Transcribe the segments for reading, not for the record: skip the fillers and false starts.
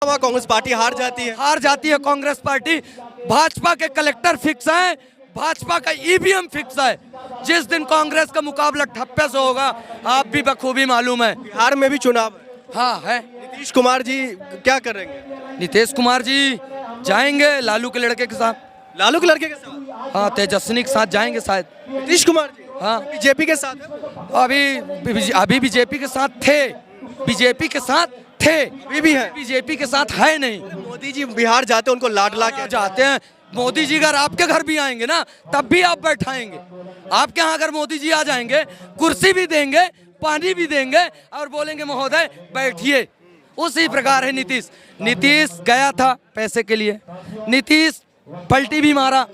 वहाँ कांग्रेस पार्टी हार जाती है। हार जाती है कांग्रेस पार्टी। भाजपा के कलेक्टर फिक्स हैं, भाजपा का ईवीएम फिक्स है। जिस दिन कांग्रेस का मुकाबला ठप्पे से होगा आप भी बखूबी मालूम है। बिहार में भी चुनाव है। हाँ है। नीतीश कुमार जी क्या करेंगे? नीतीश कुमार जी जाएंगे लालू के लड़के के साथ। लालू के लड़के के साथ? हाँ, तेजस्विनी के साथ जाएंगे शायद। नीतीश कुमार जी हाँ, बीजेपी के साथ है? तो अभी बीजेपी के साथ थे, बीजेपी के साथ थे, अभी भी है। बीजेपी के साथ है नहीं। मोदी जी बिहार जाते उनको लाडला के जाते हैं। मोदी जी अगर आपके घर भी आएंगे ना तब भी आप बैठाएंगे। आपके यहाँ अगर मोदी जी आ जाएंगे कुर्सी भी देंगे, पानी भी देंगे और बोलेंगे महोदय बैठिए। उसी प्रकार है नीतीश। नीतीश गया था पैसे के लिए, नीतीश पलटी भी मारा।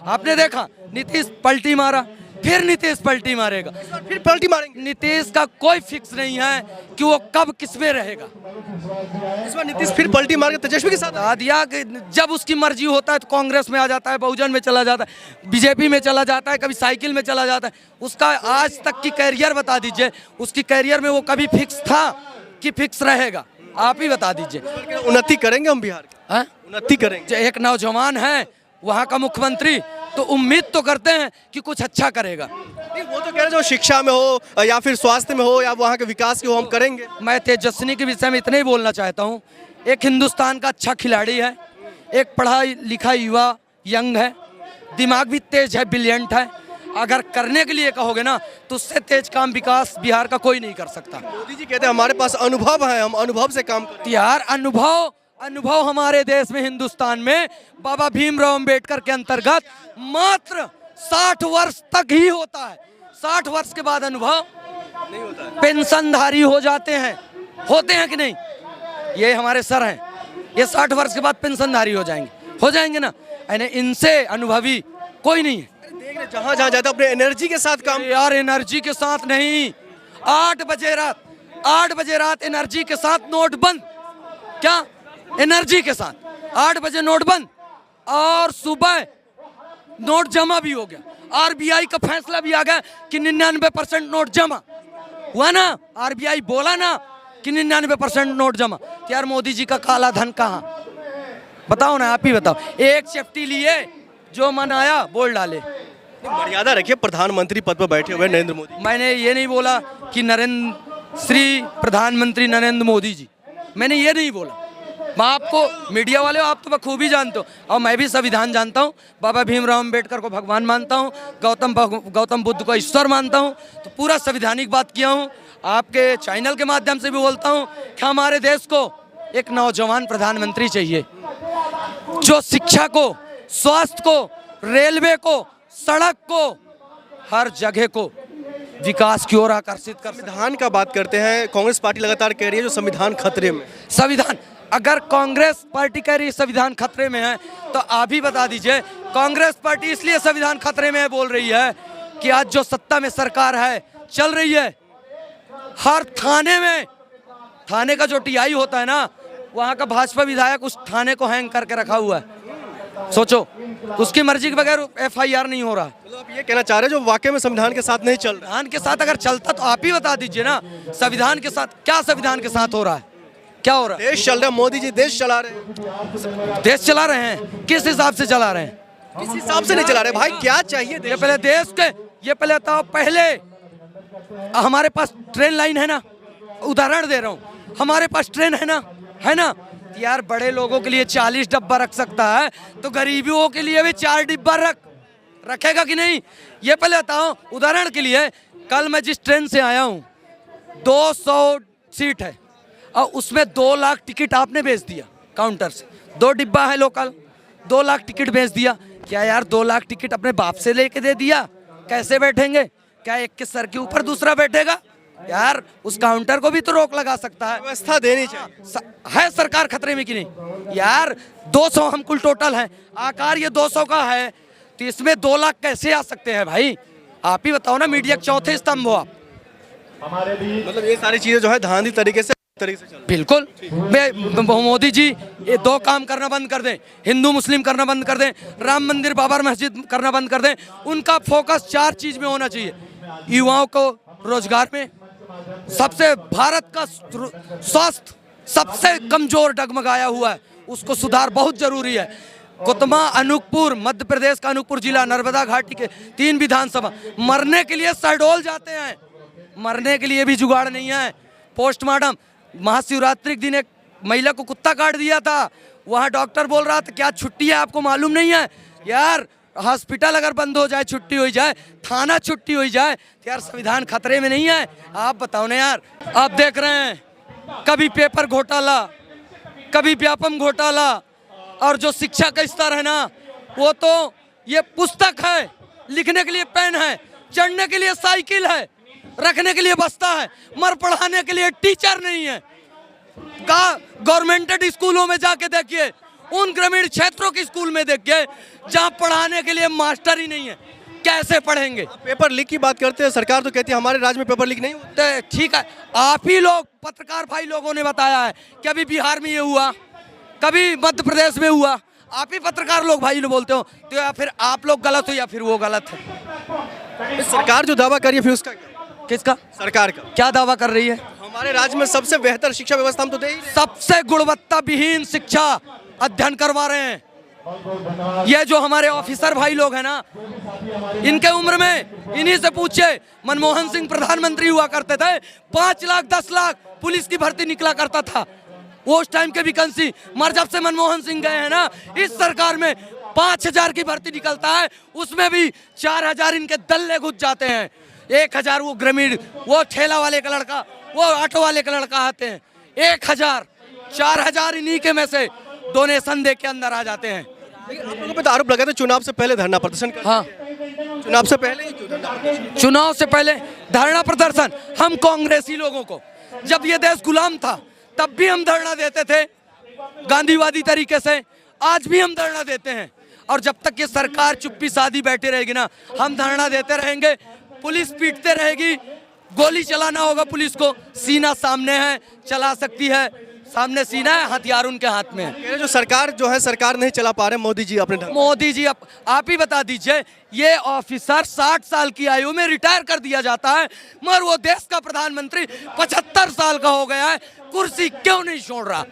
आपने देखा नीतीश पलटी मारा, फिर नीतीश पलटी मारेगा, फिर पलटी मारेंगे। नीतीश का कोई फिक्स नहीं है कि वो कब किस में रहेगा। इस बार नीतीश फिर पलटी मार के तेजस्वी के साथ बता दिया कि जब उसकी मर्जी होता है तो कांग्रेस में आ जाता है, बहुजन में चला जाता है, बीजेपी में चला जाता है, कभी साइकिल में चला जाता है। उसका आज तक की कैरियर बता दीजिए, उसकी कैरियर में वो कभी फिक्स था कि फिक्स रहेगा? आप ही बता दीजिए। उन्नति करेंगे हम बिहार की? हाँ? उन्नति करेंगे। एक नौजवान है वहाँ का मुख्यमंत्री, तो उम्मीद तो करते हैं कि कुछ अच्छा करेगा। नहीं, वो तो कह रहे जो शिक्षा में हो या फिर स्वास्थ्य में हो या वहाँ के विकास की हो हम करेंगे। मैं तेजस्विनी के विषय में इतना ही बोलना चाहता हूँ। एक हिंदुस्तान का अच्छा खिलाड़ी है, एक पढ़ा लिखा युवा यंग है, दिमाग भी तेज है, ब्रिलियंट है। अगर करने के लिए कहोगे ना तो उससे तेज काम विकास बिहार का कोई नहीं कर सकता। मोदी जी कहते हैं हमारे पास अनुभव है, हम अनुभव से काम करें। यार अनुभव हमारे देश में, हिंदुस्तान में बाबा भीमराव अंबेडकर के अंतर्गत मात्र 60 वर्ष तक ही होता है। 60 वर्ष के बाद अनुभव नहीं होता है। पेंशनधारी हो जाते हैं, होते हैं कि नहीं? ये हमारे सर हैं, ये 60 वर्ष के बाद पेंशनधारी हो जाएंगे ना। यानी इनसे अनुभवी कोई नहीं है। देख रहे जहाँ जहाँ जाते अपने एनर्जी के साथ काम। यार एनर्जी के साथ नहीं, 8 बजे रात एनर्जी के साथ नोट बंद। क्या एनर्जी के साथ 8 बजे नोट बंद और सुबह नोट जमा भी हो गया। आरबीआई का फैसला भी आ गया कि 99% नोट जमा हुआ ना। आरबीआई बोला ना कि 99% नोट जमा। तो यार मोदी जी का काला धन कहाँ? बताओ ना, आप ही बताओ। एक सेफ्टी लिए जो मन आया बोल डाले। मर्यादा रखिए, प्रधानमंत्री पद पर बैठे हुए नरेंद्र मोदी। मैंने ये नहीं बोला कि श्री प्रधानमंत्री नरेंद्र मोदी जी, मैंने ये नहीं बोला। मैं आपको मीडिया वाले हो, आप तो बखूबी जानते हो, और मैं भी संविधान जानता हूँ। बाबा भीमराव अंबेडकर को भगवान मानता हूँ, गौतम बुद्ध को ईश्वर मानता हूँ। तो पूरा संवैधानिक बात किया हूँ। आपके चैनल के माध्यम से भी बोलता हूँ कि हमारे देश को एक नौजवान प्रधानमंत्री चाहिए जो शिक्षा को, स्वास्थ्य को, रेलवे को, सड़क को, हर जगह को विकास की ओर आकर्षित कर। संविधान का बात करते हैं, कांग्रेस पार्टी लगातार कह रही है जो संविधान खतरे में। संविधान, अगर कांग्रेस पार्टी कह रही है संविधान खतरे में है तो आप ही बता दीजिए कांग्रेस पार्टी इसलिए संविधान खतरे में है बोल रही है कि आज जो सत्ता में सरकार है चल रही है, हर थाने में, थाने का जो टीआई होता है ना, वहाँ का भाजपा विधायक उस थाने को हैंग करके रखा हुआ है। सोचो, उसकी मर्जी के बगैर एफआईआर नहीं हो रहा। मतलब आप ये कहना चाह रहे हो जो वाकई में संविधान के साथ नहीं चल रहा? संविधान के साथ अगर चलता तो आप ही बता दीजिए ना। संविधान के साथ क्या, संविधान के साथ हो रहा है, क्या हो रहा है? देश चल रहा है, मोदी जी देश चला रहे हैं। देश चला रहे हैं, किस हिसाब से चला रहे हैं? किस हिसाब से नहीं चला रहे भाई? क्या चाहिए ये पहले देश के, ये पहले बताओ, पहले हमारे पास ट्रेन लाइन है ना, उदाहरण दे रहा हूँ, हमारे पास ट्रेन है ना। यार बड़े लोगों के लिए 40 डब्बा रख सकता है तो गरीबों के लिए भी 4 डिब्बा रखेगा कि नहीं? ये पहले बताओ। उदाहरण के लिए कल मैं जिस ट्रेन से आया हूँ 200 सीट है और उसमें 2 लाख टिकट आपने बेच दिया काउंटर से। 2 डिब्बा है लोकल, 2 लाख टिकट बेच दिया। क्या यार 2 लाख टिकट अपने बाप से लेके दे दिया? कैसे बैठेंगे? क्या एक के सर के ऊपर दूसरा बैठेगा? यार उस काउंटर को भी तो रोक लगा सकता है, व्यवस्था देनी चाहिए। है सरकार खतरे में कि नहीं? यार 200 हम कुल टोटल हैं, आकार ये 200 का है तो इसमें 2 लाख कैसे आ सकते हैं भाई? आप ही बताओ ना, मीडिया के चौथे स्तंभ हो आप। मतलब ये सारी चीजें जो है धांधली तरीके से चल रही है। बिल्कुल। मोदी जी ये 2 काम करना बंद कर दें, हिंदू मुस्लिम करना बंद कर दें, राम मंदिर बाबर मस्जिद करना बंद कर दें। उनका फोकस 4 चीज में होना चाहिए। युवाओं को रोजगार में, सबसे भारत का स्वास्थ्य सबसे कमजोर डगमगाया हुआ है, उसको सुधार बहुत जरूरी है। कोतमा, अनूपपुर, मध्य प्रदेश का अनूपपुर जिला, नर्मदा घाटी के 3 विधानसभा, मरने के लिए शहडोल जाते हैं, मरने के लिए भी जुगाड़ नहीं है। पोस्टमार्टम, महाशिवरात्रि के दिन एक महिला को कुत्ता काट दिया था, वहाँ डॉक्टर बोल रहा था क्या छुट्टी है आपको मालूम नहीं है? यार हॉस्पिटल अगर बंद हो जाए, छुट्टी हो जाए, थाना छुट्टी हो जाए, तो यार संविधान खतरे में नहीं है? आप बताओ ना यार। आप देख रहे हैं कभी पेपर घोटाला, कभी व्यापम घोटाला, और जो शिक्षा का स्तर है ना, वो तो ये पुस्तक है, लिखने के लिए पेन है, चढ़ने के लिए साइकिल है, रखने के लिए बस्ता है, मगर पढ़ाने के लिए टीचर नहीं है। का गवर्नमेंटेड स्कूलों में जाके देखिए, उन ग्रामीण क्षेत्रों के स्कूल में देखिए जहां पढ़ाने के लिए मास्टर ही नहीं है, कैसे पढ़ेंगे? पेपर लीक की बात करते हैं, सरकार तो कहती है हमारे राज्य में पेपर लीक नहीं होता। तो ठीक है, आप ही लोग पत्रकार भाई लोगों ने बताया है कि अभी बिहार में ये हुआ, कभी मध्य प्रदेश में हुआ, आप ही पत्रकार लोग भाई लोग बोलते हो, तो या फिर आप लोग गलत हो या फिर वो गलत है। सरकार जो दावा कर रही है फिर उसका क्या? किसका? सरकार का क्या दावा कर रही है? हमारे राज्य में सबसे बेहतर शिक्षा व्यवस्था हम तो दे ही रहे हैं। सबसे गुणवत्ता विहीन शिक्षा अध्ययन करवा रहे हैं। ये जो हमारे ऑफिसर भाई लोग हैं ना, इनके उम्र में इन्हीं से पूछे, मनमोहन सिंह प्रधानमंत्री हुआ करते थे, 5 लाख 10 लाख पुलिस की भर्ती निकला करता था, वो उस टाइम के वैकेंसी। मगर जब से मनमोहन सिंह गए हैं ना, इस सरकार में 5000 की भर्ती निकलता है, उसमें भी 4000 इनके दल्ले घुस जाते हैं। 1000 वो ग्रामीण, वो ठेला वाले का लड़का, वो ऑटो वाले का लड़का आते हैं। 1000, 4000 इन्हीं के में से डोनेशन दे के अंदर आ जाते हैं। लेकिन आप लोगों पे तो आरोप लगाते हैं चुनाव से पहले धरना प्रदर्शन करते हाँ, हैं। चुनाव से पहले ही क्यों धरना प्रदर्शन? चुनाव से पहले धरना प्रदर्शन, हम कांग्रेसी लोगों को, जब ये देश गुलाम था तब भी हम धरना देते थे गांधीवादी तरीके से, आज भी हम धरना देते हैं। और जब तक ये सरकार चुप्पी साधी बैठी रहेगी ना, हम धरना देते रहेंगे। पुलिस पीटते रहेगी, गोली चलाना होगा पुलिस को, सीना सामने है, चला सकती है, सामने सीना है, हथियार उनके हाथ में है। ये जो सरकार जो है, सरकार नहीं चला पा रहे मोदी जी अपने ढंग। मोदी जी आप ही बता दीजिए, ये ऑफिसर 60 साल की आयु में रिटायर कर दिया जाता है, मगर वो देश का प्रधानमंत्री 75 साल का हो गया है, कुर्सी क्यों नहीं छोड़ रहा?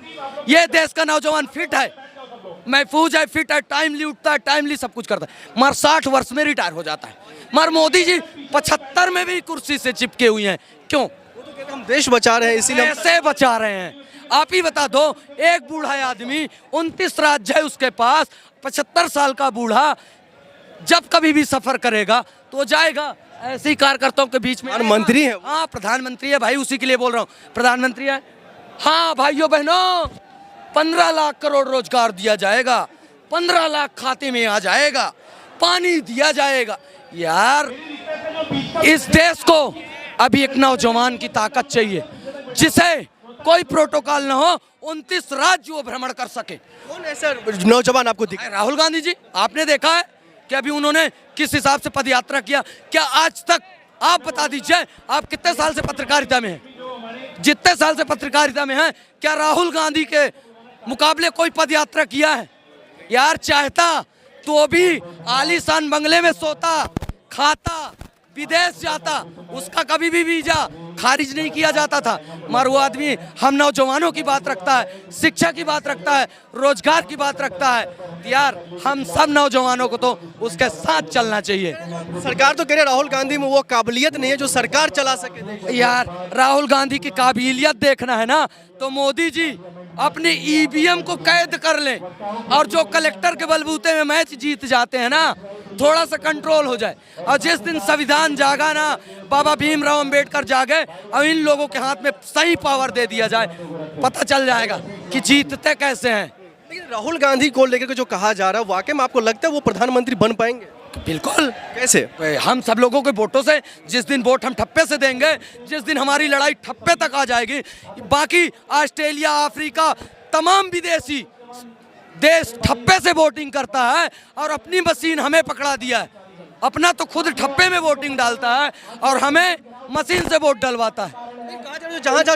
ये देश का नौजवान फिट है, महफूज है, फिट है, टाइमली उठता है, टाइमली सब कुछ करता है, मगर 60 वर्ष में रिटायर हो जाता है। मगर मोदी जी 75 में भी कुर्सी से चिपके हुए हैं, क्यों? हम देश बचा रहे हैं, इसीलिए कैसे बचा रहे हैं? आप ही बता दो, एक बूढ़ा आदमी, 29 राज्य है उसके पास, 75 साल का बूढ़ा जब कभी भी सफर करेगा तो जाएगा ऐसे ही कार्यकर्ताओं के बीच में। मंत्री है, हाँ प्रधानमंत्री है भाई, उसी के लिए बोल रहा हूँ, प्रधानमंत्री है। हाँ भाइयों बहनों, 15 लाख करोड़ रोजगार दिया जाएगा, 15 लाख खाते में आ जाएगा, पानी दिया जाएगा। यार इस देश को अभी एक नौजवान की ताकत चाहिए, जिसे कोई प्रोटोकॉल ना हो, 29 राज्य वो भ्रमण कर सके। कौन ऐसा नौजवान आपको दिखा? राहुल गांधी जी, आपने देखा है कि अभी उन्होंने किस हिसाब से पदयात्रा किया? क्या आज तक आप बता दीजिए, आप कितने साल से पत्रकारिता में हैं? जितने साल से पत्रकारिता में हैं, क्या राहुल गांधी के मुकाबले कोई पदयात्रा किया है? यार चाहता तो भी आलीशान बंगले में सोता, खाता, विदेश जाता, उसका कभी भी वीजा खारिज नहीं किया जाता था। मगर वो आदमी हम नौजवानों की बात रखता है, शिक्षा की बात रखता है, रोजगार की बात रखता है। यार हम सब नौजवानों को तो उसके साथ चलना चाहिए। सरकार तो कह रही है राहुल गांधी में वो काबिलियत नहीं है जो सरकार चला सके। यार राहुल गांधी की काबिलियत देखना है ना, तो मोदी जी अपने ईवीएम को कैद कर लें, और जो कलेक्टर के बलबूते में मैच जीत जाते हैं ना, थोड़ा सा कंट्रोल हो जाए। और जिस दिन संविधान जागा ना, बाबा भीमराव अंबेडकर जागे, और इन लोगों के हाथ में सही पावर दे दिया जाए, पता चल जाएगा कि जीतते कैसे हैं। लेकिन राहुल गांधी को लेकर के जो कहा जा रहा है, वाकई में आपको लगता है वो प्रधानमंत्री बन पाएंगे? बिल्कुल। कैसे? हम सब लोगों के वोटों से, जिस दिन वोट हम ठप्पे से देंगे, जिस दिन हमारी लड़ाई ठप्पे तक आ जाएगी, बाकी ऑस्ट्रेलिया, अफ्रीका, तमाम विदेशी देश ठप्पे से वोटिंग करता है, और अपनी मशीन हमें पकड़ा दिया है। अपना तो खुद ठप्पे में वोटिंग डालता है और हमें मशीन से वोट डलवाता है। जहाँ